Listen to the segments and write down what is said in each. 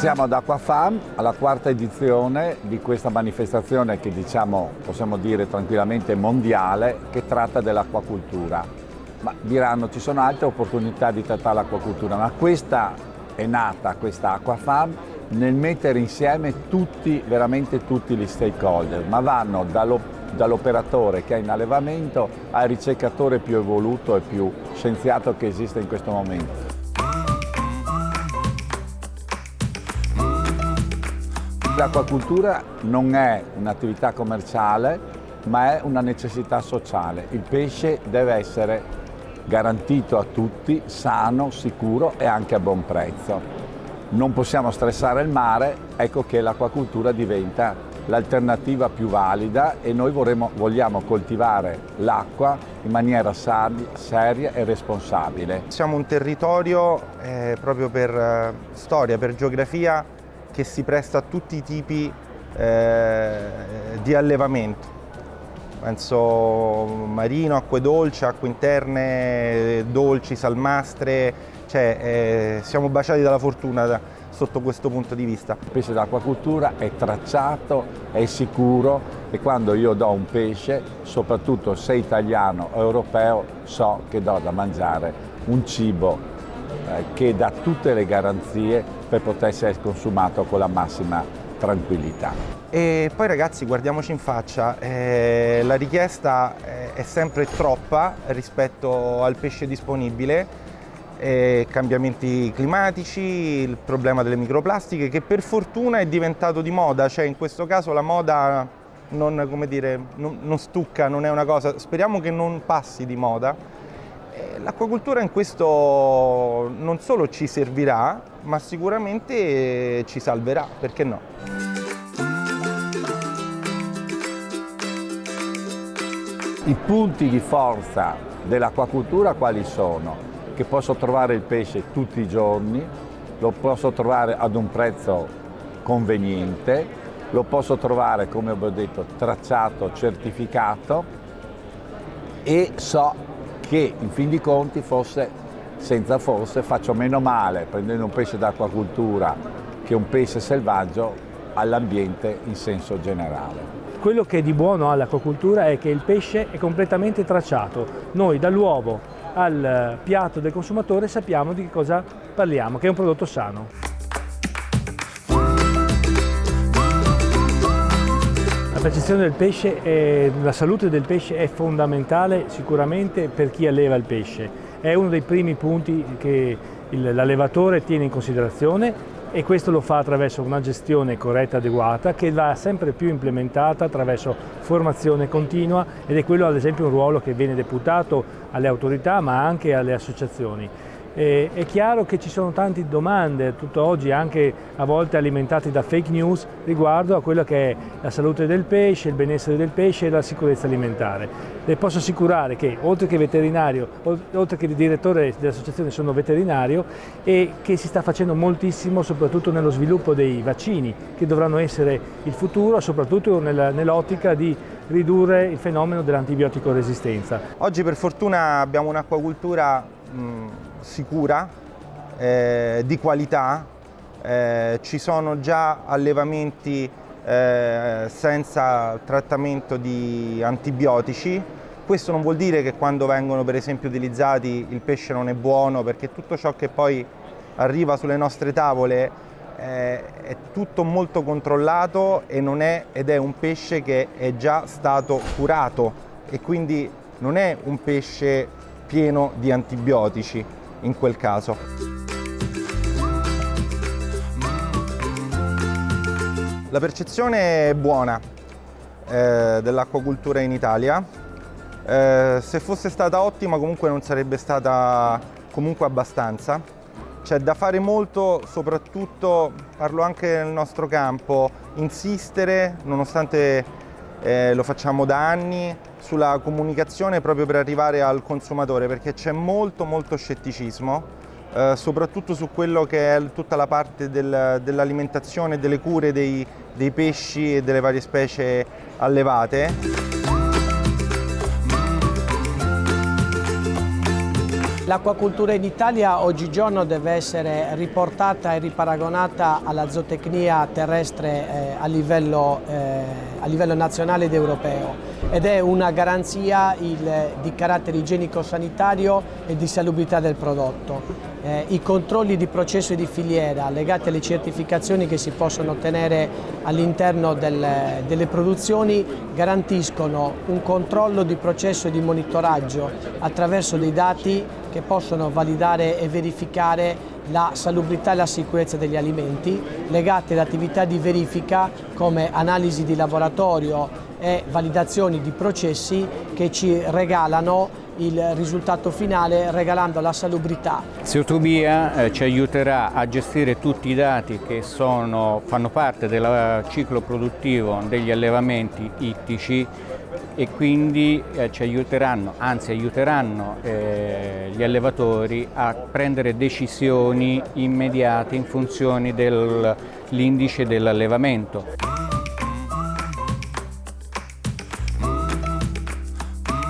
Siamo ad Aquafam, alla quarta edizione di questa manifestazione che possiamo dire tranquillamente mondiale, che tratta dell'acquacultura. Ma diranno ci sono altre opportunità di trattare l'acquacultura, ma questa è nata, questa Aquafam, nel mettere insieme veramente tutti gli stakeholder, ma vanno dall'operatore che è in allevamento al ricercatore più evoluto e più scienziato che esiste in questo momento. L'acquacultura non è un'attività commerciale, ma è una necessità sociale. Il pesce deve essere garantito a tutti, sano, sicuro e anche a buon prezzo. Non possiamo stressare il mare, ecco che l'acquacultura diventa l'alternativa più valida e noi vogliamo coltivare l'acqua in maniera seria e responsabile. Siamo un territorio proprio per storia, per geografia, che si presta a tutti i tipi di allevamento. Penso marino, acque dolci, acque interne, dolci, salmastre, siamo baciati dalla fortuna sotto questo punto di vista. Il pesce d'acquacultura è tracciato, è sicuro e quando io do un pesce, soprattutto se italiano o europeo, so che do da mangiare un cibo che dà tutte le garanzie per poter essere consumato con la massima tranquillità. E poi ragazzi, guardiamoci in faccia, la richiesta è sempre troppa rispetto al pesce disponibile, cambiamenti climatici, il problema delle microplastiche che per fortuna è diventato di moda, in questo caso la moda non stucca, non è una cosa, speriamo che non passi di moda. L'acquacultura in questo non solo ci servirà, ma sicuramente ci salverà, perché no? I punti di forza dell'acquacultura quali sono? Che posso trovare il pesce tutti i giorni, lo posso trovare ad un prezzo conveniente, lo posso trovare, come ho detto, tracciato, certificato e so che in fin di conti senza forse faccio meno male prendendo un pesce d'acquacultura che un pesce selvaggio all'ambiente in senso generale. Quello che è di buono all'acquacultura è che il pesce è completamente tracciato. Noi dall'uovo al piatto del consumatore sappiamo di che cosa parliamo, che è un prodotto sano. La percezione del pesce, la salute del pesce è fondamentale sicuramente per chi alleva il pesce. È uno dei primi punti che l'allevatore tiene in considerazione e questo lo fa attraverso una gestione corretta e adeguata che va sempre più implementata attraverso formazione continua ed è quello ad esempio un ruolo che viene deputato alle autorità ma anche alle associazioni. È chiaro che ci sono tante domande tutt'oggi, anche a volte alimentate da fake news, riguardo a quello che è la salute del pesce, il benessere del pesce e la sicurezza alimentare. Le posso assicurare che oltre che veterinario, oltre che il direttore dell'associazione sono veterinario e che si sta facendo moltissimo soprattutto nello sviluppo dei vaccini che dovranno essere il futuro, soprattutto nell'ottica di ridurre il fenomeno dell'antibiotico resistenza. Oggi per fortuna abbiamo un'acquacultura sicura, di qualità, ci sono già allevamenti senza trattamento di antibiotici. Questo non vuol dire che quando vengono per esempio utilizzati il pesce non è buono, perché tutto ciò che poi arriva sulle nostre tavole è tutto molto controllato ed è un pesce che è già stato curato e quindi non è un pesce pieno di antibiotici in quel caso. La percezione è buona dell'acquacultura in Italia. Se fosse stata ottima comunque non sarebbe stata comunque abbastanza. C'è da fare molto, soprattutto, parlo anche nel nostro campo, insistere, nonostante lo facciamo da anni, sulla comunicazione proprio per arrivare al consumatore, perché c'è molto scetticismo, soprattutto su quello che è tutta la parte dell'alimentazione e delle cure dei pesci e delle varie specie allevate. L'acquacultura in Italia oggigiorno deve essere riportata e riparagonata alla zootecnia terrestre a livello nazionale ed europeo, ed è una garanzia di carattere igienico-sanitario e di salubrità del prodotto. I controlli di processo e di filiera legati alle certificazioni che si possono ottenere all'interno delle produzioni garantiscono un controllo di processo e di monitoraggio attraverso dei dati che possono validare e verificare la salubrità e la sicurezza degli alimenti, legate ad attività di verifica come analisi di laboratorio e validazioni di processi che ci regalano il risultato finale, regalando la salubrità. Seotobia ci aiuterà a gestire tutti i dati che fanno parte del ciclo produttivo degli allevamenti ittici e quindi ci aiuteranno, anzi aiuteranno gli allevatori a prendere decisioni immediate in funzione dell'indice dell'allevamento.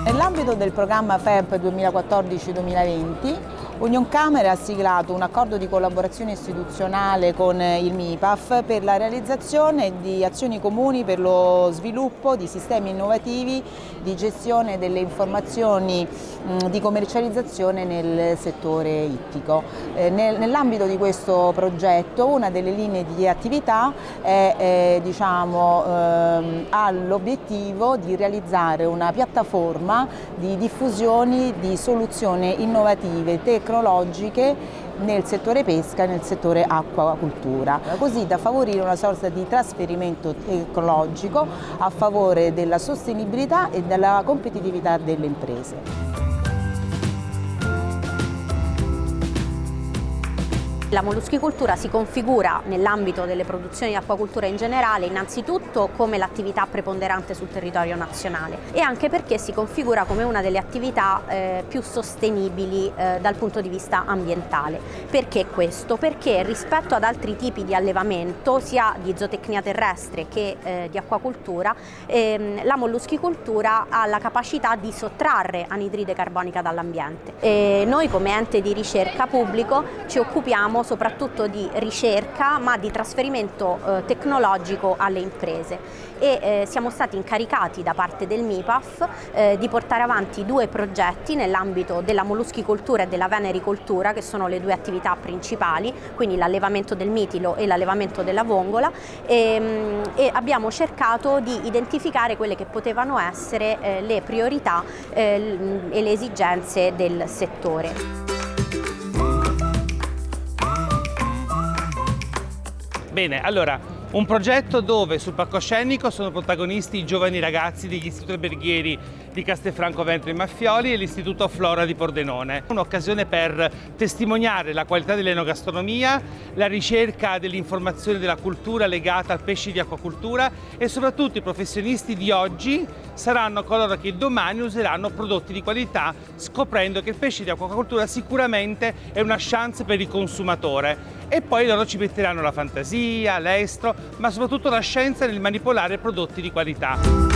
Nell'ambito del programma FEMP 2014-2020, Unioncamere ha siglato un accordo di collaborazione istituzionale con il MIPAF per la realizzazione di azioni comuni per lo sviluppo di sistemi innovativi di gestione delle informazioni di commercializzazione nel settore ittico. Nell'ambito di questo progetto una delle linee di attività ha l'obiettivo di realizzare una piattaforma di diffusione di soluzioni innovative tecnologiche nel settore pesca e nel settore acquacultura, così da favorire una sorta di trasferimento tecnologico a favore della sostenibilità e della competitività delle imprese. La molluschicoltura si configura nell'ambito delle produzioni di acquacultura in generale innanzitutto come l'attività preponderante sul territorio nazionale e anche perché si configura come una delle attività più sostenibili dal punto di vista ambientale. Perché questo? Perché rispetto ad altri tipi di allevamento, sia di zootecnia terrestre che di acquacultura, la molluschicoltura ha la capacità di sottrarre anidride carbonica dall'ambiente. Noi come ente di ricerca pubblico ci occupiamo soprattutto di ricerca ma di trasferimento tecnologico alle imprese e siamo stati incaricati da parte del MIPAF di portare avanti due progetti nell'ambito della molluschicoltura e della venericoltura, che sono le due attività principali, quindi l'allevamento del mitilo e l'allevamento della vongola, e abbiamo cercato di identificare quelle che potevano essere le priorità e le esigenze del settore. Bene, allora, un progetto dove sul palcoscenico sono protagonisti i giovani ragazzi degli istituti alberghieri di Castelfranco Veneto e Maffioli e l'Istituto Flora di Pordenone. Un'occasione per testimoniare la qualità dell'enogastronomia, la ricerca dell'informazione della cultura legata al pesce di acquacultura e soprattutto i professionisti di oggi saranno coloro che domani useranno prodotti di qualità, scoprendo che il pesce di acquacultura sicuramente è una chance per il consumatore. E poi loro ci metteranno la fantasia, l'estro, ma soprattutto la scienza nel manipolare prodotti di qualità.